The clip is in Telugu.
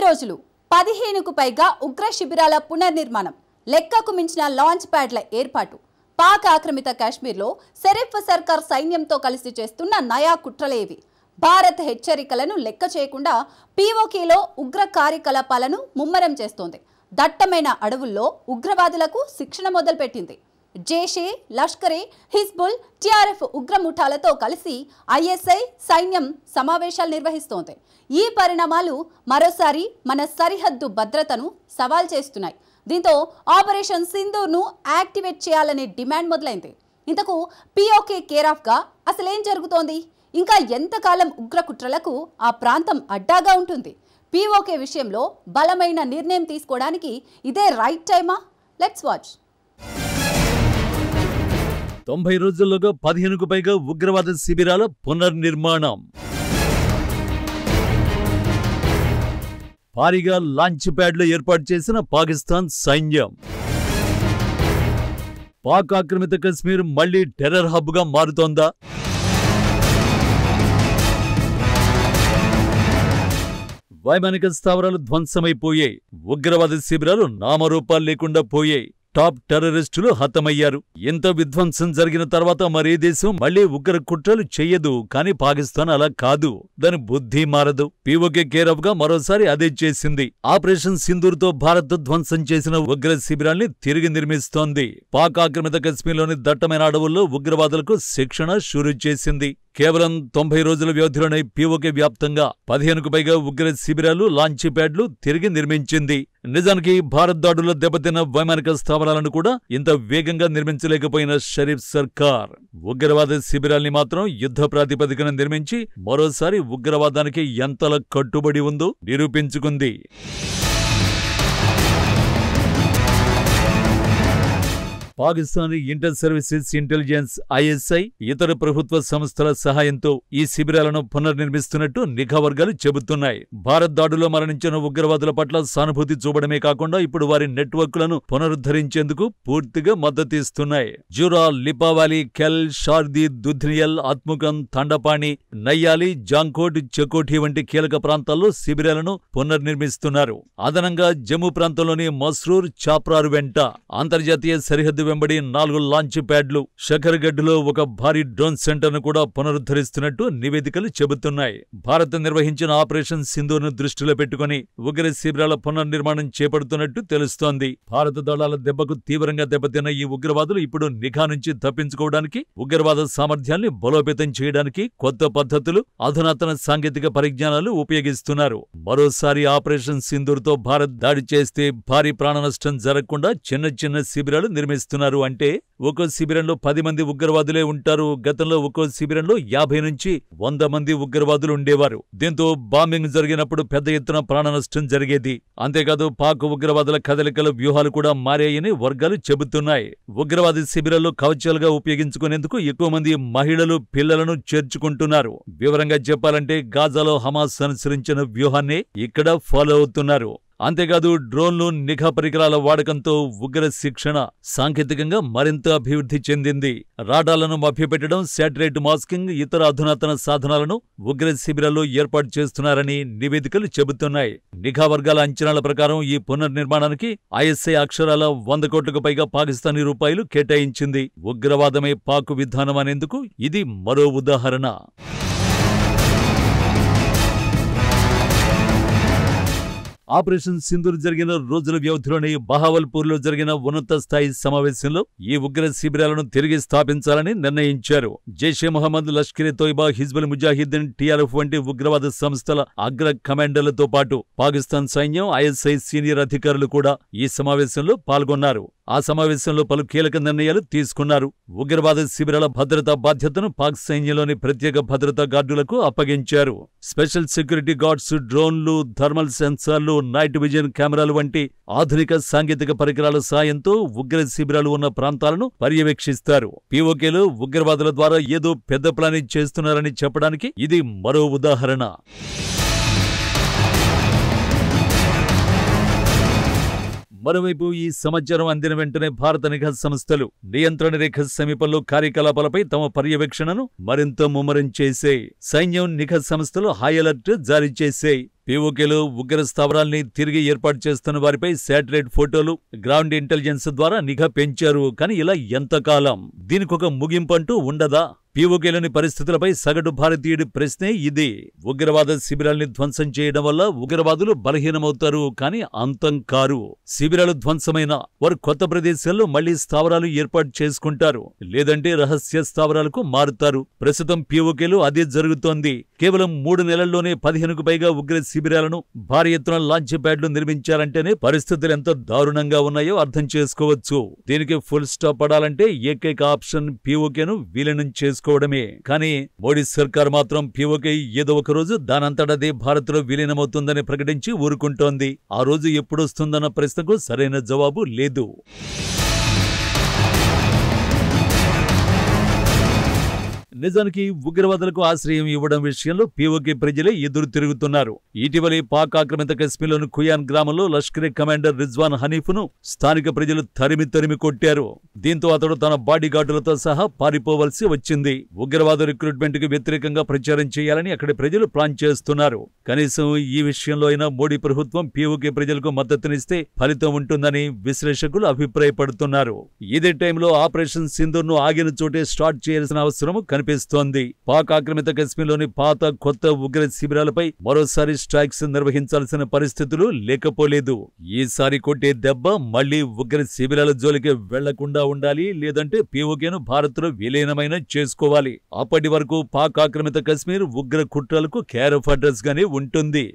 రోజులు 15కు పైగా ఉగ్ర శిబిరాల పునర్నిర్మాణం, లెక్కకు మించిన లాంచ్ ప్యాడ్ల ఏర్పాటు. పాక్ ఆక్రమిత కాశ్మీర్లో షరీఫ్ సర్కార్ సైన్యంతో కలిసి చేస్తున్న నయా కుట్రలేవి. భారత్ హెచ్చరికలను లెక్క చేయకుండా పీఓకేలో ఉగ్ర కార్యకలాపాలను ముమ్మరం చేస్తోంది. దట్టమైన అడవుల్లో ఉగ్రవాదులకు శిక్షణ మొదలుపెట్టింది. జైషే, లష్కరే, హిజ్బుల్, టీఆర్ఎఫ్ ఉగ్రముఠాలతో కలిసి ఐఎస్ఐ సైన్యం సమావేశాలు నిర్వహిస్తోంది. ఈ పరిణామాలు మరోసారి మన సరిహద్దు భద్రతను సవాల్ చేస్తున్నాయి. దీంతో ఆపరేషన్ సింధూర్ను యాక్టివేట్ చేయాలనే డిమాండ్ మొదలైంది. ఇంతకు పీఓకే కేరాఫ్గా అసలేం జరుగుతోంది? ఇంకా ఎంతకాలం ఉగ్రకుట్రలకు ఆ ప్రాంతం అడ్డాగా ఉంటుంది? పీఓకే విషయంలో బలమైన నిర్ణయం తీసుకోవడానికి ఇదే రైట్ టైమా? Let's watch. 90 రోజుల్లోగా 15కు పైగా ఉగ్రవాద శిబిరాల పునర్నిర్మాణం. భారీగా లాంచ్ ప్యాడ్లు ఏర్పాటు చేసిన పాకిస్తాన్ సైన్యం. పాక్ ఆక్రమిత కశ్మీర్ మళ్లీ టెర్రర్ హబ్గా మారుతోందా? వైమానిక స్థావరాలు ధ్వంసమైపోయాయి. ఉగ్రవాద శిబిరాలు నామరూపాలు లేకుండా పోయాయి. టాప్ టెర్రరిస్టులు హతమయ్యారు. ఇంత విధ్వంసం జరిగిన తర్వాత మరే దేశం మళ్లీ ఉగ్ర కుట్రలు చెయ్యదు. కానీ పాకిస్తాన్ అలా కాదు. దాని బుద్ధి మారదు. పీఓకే కేరాఫ్ గా మరోసారి అదే చేసింది. ఆపరేషన్ సింధూర్తో భారత్ ధ్వంసం చేసిన ఉగ్ర శిబిరాల్ని తిరిగి నిర్మిస్తోంది. పాక్ ఆక్రమిత కశ్మీర్లోని దట్టమైన అడవుల్లో ఉగ్రవాదులకు శిక్షణ షురూ చేసింది. కేవలం 90 రోజుల వ్యవధిలోనే పీఓకే వ్యాప్తంగా 15కు పైగా ఉగ్ర శిబిరాలు, లాంచ్ ప్యాడ్లు తిరిగి నిర్మించింది. నిజానికి భారత్ దాడుల్లో దెబ్బతిన్న వైమానిక స్థావరాలను కూడా ఇంత వేగంగా నిర్మించలేకపోయిన షరీఫ్ సర్కార్ ఉగ్రవాద శిబిరాల్ని మాత్రం యుద్ధ ప్రాతిపదికన నిర్మించి మరోసారి ఉగ్రవాదానికి ఎంతలా కట్టుబడి ఉందో నిరూపించుకుంది. Pakistani inter services intelligence ISI ఇతర ప్రభుత్వ సంస్థల సహాయంతో ఈ శిబిరాలను పునర్నిర్మిస్తున్నట్టు నిఘా వర్గాలు చెబుతున్నాయి. భారత్ దాడులో మరణించిన ఉగ్రవాదుల పట్ల సానుభూతి చూపడమే కాకుండా ఇప్పుడు వారి నెట్వర్క్లను పునరుద్ధరించేందుకు పూర్తిగా మద్దతిస్తున్నాయి. జురా, లిపావాలి, కెల్, షార్దీ, దుధ్నియల్, ఆత్ముకం, తండపాణి, నయ్యాలి, జాంకోట్, చకోఠి వంటి కీలక ప్రాంతాల్లో శిబిరాలను పునర్నిర్మిస్తున్నారు. అదనంగా జమ్మూ ప్రాంతంలోని మస్రూర్, చాప్రారు వెంట అంతర్జాతీయ సరిహద్దు వెంబడి 4 లాంచ్ ప్యాడ్లు, షకర్గఢ్లో ఒక భారీ డ్రోన్ సెంటర్ను కూడా పునరుద్ధరిస్తున్నట్టు నివేదికలు చెబుతున్నాయి. భారత్ నిర్వహించిన ఆపరేషన్ సింధూర్ను దృష్టిలో పెట్టుకుని ఉగ్ర శిబిరాల పునర్నిర్మాణం చేపడుతున్నట్టు తెలుస్తోంది. భారత దళాల దెబ్బకు తీవ్రంగా దెబ్బతిన్న ఈ ఉగ్రవాదులు ఇప్పుడు నిఘా నుంచి తప్పించుకోవడానికి, ఉగ్రవాద సామర్థ్యాన్ని బలోపేతం చేయడానికి కొత్త పద్ధతులు, అధునాతన సాంకేతిక పరిజ్ఞానాలు ఉపయోగిస్తున్నారు. మరోసారి ఆపరేషన్ సింధూర్తో భారత్ దాడి చేస్తే భారీ ప్రాణనష్టం జరగకుండా చిన్న చిన్న శిబిరాలు నిర్మిస్తున్నారు. అంటే ఒక్కో శిబిరంలో 10 మంది ఉగ్రవాదులే ఉంటారు. గతంలో ఒక్కో శిబిరంలో 50 నుంచి 100 మంది ఉగ్రవాదులు ఉండేవారు. దీంతో బాంబింగ్ జరిగినప్పుడు పెద్ద ఎత్తున ప్రాణనష్టం జరిగేది. అంతేకాదు పాక్ ఉగ్రవాదుల కదలికల వ్యూహాలు కూడా మారాయని వర్గాలు చెబుతున్నాయి. ఉగ్రవాద శిబిరాల్లో కవచాలుగా ఉపయోగించుకునేందుకు ఎక్కువ మంది మహిళలు, పిల్లలను చేర్చుకుంటున్నారు. వివరంగా చెప్పాలంటే గాజాలో హమాస్ అనుసరించిన వ్యూహాన్నే ఇక్కడ ఫాలో అవుతున్నారు. అంతేకాదు డ్రోన్లు, నిఘా పరికరాల వాడకంతో ఉగ్ర శిక్షణ సాంకేతికంగా మరింత అభివృద్ధి చెందింది. రాడాలను మభ్యపెట్టడం, శాటిలైట్ మాస్కింగ్, ఇతర అధునాతన సాధనాలను ఉగ్ర శిబిరాల్లో ఏర్పాటు చేస్తున్నారని నివేదికలు చెబుతున్నాయి. నిఘా వర్గాల అంచనాల ప్రకారం ఈ పునర్నిర్మాణానికి ఐఎస్ఐ అక్షరాల 100 కోట్లకు పైగా పాకిస్తానీ రూపాయలు కేటాయించింది. ఉగ్రవాదమే పాక్ విధానం అనేందుకు ఇది మరో ఉదాహరణ. ఆపరేషన్ సింధూర్ జరిగిన రోజుల వ్యవధిలోనే బహావల్పూర్లో జరిగిన ఉన్నత స్థాయి సమావేశంలో ఈ ఉగ్ర శిబిరాలను తిరిగి స్థాపించాలని నిర్ణయించారు. జైషే మొహమ్మద్, లష్కరే తోయిబా, హిజ్బుల్ ముజాహిద్దీన్, టీఆర్ఎఫ్ వంటి ఉగ్రవాద సంస్థల అగ్ర కమాండర్లతో పాటు పాకిస్తాన్ సైన్యం, ఐఎస్ఐ సీనియర్ అధికారులు కూడా ఈ సమావేశంలో పాల్గొన్నారు. ఆ సమావేశంలో పలు కీలక నిర్ణయాలు తీసుకున్నారు. ఉగ్రవాద శిబిరాల భద్రతా బాధ్యతను పాక్ సైన్యంలోని ప్రత్యేక భద్రతా గార్డులకు అప్పగించారు. స్పెషల్ సెక్యూరిటీ గార్డ్స్, డ్రోన్లు, థర్మల్ సెన్సార్లు, నైట్ విజన్ కెమెరాలు వంటి ఆధునిక సాంకేతిక పరికరాల సాయంతో ఉగ్ర శిబిరాలు ఉన్న ప్రాంతాలను పర్యవేక్షిస్తారు. పీఓకేలో ఉగ్రవాదుల ద్వారా ఏదో పెద్ద ప్లానింగ్ చేస్తున్నారని చెప్పడానికి ఇది మరో ఉదాహరణ. మరోవైపు ఈ సమాచారం అందిన వెంటనే భారత నిఘా సంస్థలు నియంత్రణ రేఖ సమీపంలో కార్యకలాపాలపై తమ పర్యవేక్షణను మరింత ముమ్మరం చేశాయి. సైన్యం, నిఘా సంస్థలు హై అలర్ట్ జారీ చేశాయి. పీఓకేలో ఉగ్ర స్థావరాల్ని తిరిగి ఏర్పాటు చేస్తున్న వారిపై శాటిలైట్ ఫోటోలు, గ్రౌండ్ ఇంటెలిజెన్స్ ద్వారా నిఘా పెంచారు. కానీ ఇలా ఎంతకాలం? దీనికొక ముగింపంటూ ఉండదా? పీఓకేలోని పరిస్థితులపై సగటు భారతీయుడి ప్రశ్నే ఇది. ఉగ్రవాద శిబిరాల్ని ధ్వంసం చేయడం వల్ల ఉగ్రవాదులు బలహీనమవుతారు, కానీ అంతం కారు. శిబిరాలు ధ్వంసమైన వారు కొత్త ప్రదేశాల్లో మళ్లీ స్థావరాలు ఏర్పాటు చేసుకుంటారు, లేదంటే రహస్య స్థావరాలకు మారుతారు. ప్రస్తుతం పీఓకేలో అదే జరుగుతోంది. కేవలం 3 నెలల్లోనే 15కు పైగా ఉగ్ర శిబిరాలను భారీ ఎత్తున లాంచ్ ప్యాడ్లు నిర్మించారంటేనే పరిస్థితులు ఎంత దారుణంగా ఉన్నాయో అర్థం చేసుకోవచ్చు. దీనికి ఫుల్ స్టాప్ పడాలంటే ఏకైక ఆప్షన్ పీఓకేను విలీనం చేసుకోవడమే. కానీ మోడీ సర్కార్ మాత్రం పీఓకే ఏదో ఒక రోజు దానంతటదే భారత్లో విలీనమవుతుందని ప్రకటించి ఊరుకుంటోంది. ఆ రోజు ఎప్పుడొస్తుందన్న ప్రశ్నకు సరైన జవాబు లేదు. నిజానికి ఉగ్రవాదులకు ఆశ్రయం ఇవ్వడం విషయంలో పీఓకే ప్రజలే ఎదురు తిరుగుతున్నారు. ఇటీవలే పాక్ ఆక్రమిత కశ్మీర్లోని ఖుయాన్ గ్రామంలో లష్కరే కమాండర్ రిజ్వాన్ హనీఫ్ను స్థానిక ప్రజలు తరిమి కొట్టారు. దీంతో అతడు తన బాడీగార్డులతో సహా పారిపోవలసి వచ్చింది. ఉగ్రవాద రిక్రూట్మెంట్ కు వ్యతిరేకంగా ప్రచారం చేయాలని అక్కడి ప్రజలు ప్లాన్ చేస్తున్నారు. కనీసం ఈ విషయంలో అయినా మోడీ ప్రభుత్వం పీఓకే ప్రజలకు మద్దతునిస్తే ఫలితం ఉంటుందని విశ్లేషకులు అభిప్రాయపడుతున్నారు. ఇదే టైంలో ఆపరేషన్ సింధూర్ను ఆగిన చోటే స్టార్ట్ చేయాల్సిన అవసరం కనిపిస్తోంది. పాక్ ఆక్రమిత కశ్మీర్లోని పాత కొత్త ఉగ్ర శిబిరాలపై మరోసారి స్ట్రైక్స్ నిర్వహించాల్సిన పరిస్థితులు లేకపోలేదు. ఈసారి కొట్టే దెబ్బ మళ్లీ ఉగ్ర శిబిరాల జోలికి వెళ్లకుండా ఉండాలి, లేదంటే పీఓకేను భారత్లో విలీనమైన చేసుకోవాలి. అప్పటి వరకు పాక్ ఆక్రమిత కశ్మీర్ ఉగ్ర కుట్రలకు కేర్ ఆఫ్ అడ్రస్ గానే ఉంటుంది.